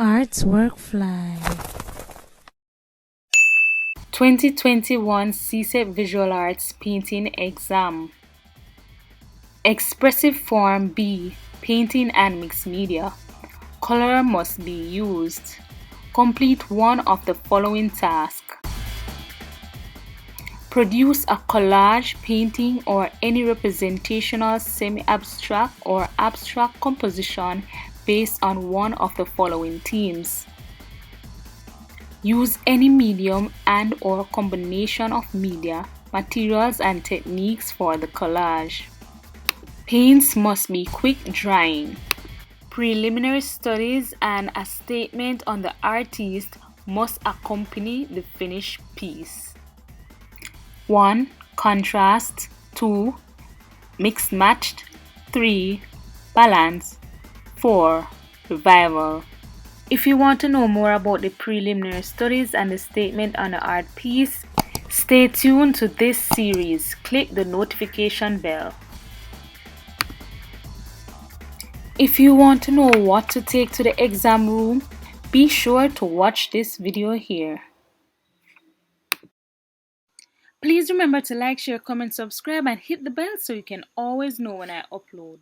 Arts Workfly 2021 Csec Visual Arts Painting Exam. Expressive Form B. Painting and Mixed Media. Color must be used. Complete one of the following tasks. Produce a collage painting or any representational semi-abstract or abstract composition based on one of the following themes. Use any medium and or combination of media, materials and techniques for the collage. Paints must be quick drying. Preliminary studies and a statement on the artist must accompany the finished piece. 1. Contrast. 2. Mixed matched. 3. Balance. 4. Revival. If you want to know more about the preliminary studies and the statement on the art piece, stay tuned to this series. Click the notification bell. If you want to know what to take to the exam room, be sure to watch this video here. Please remember to like, share, comment, subscribe, and hit the bell so you can always know when I upload.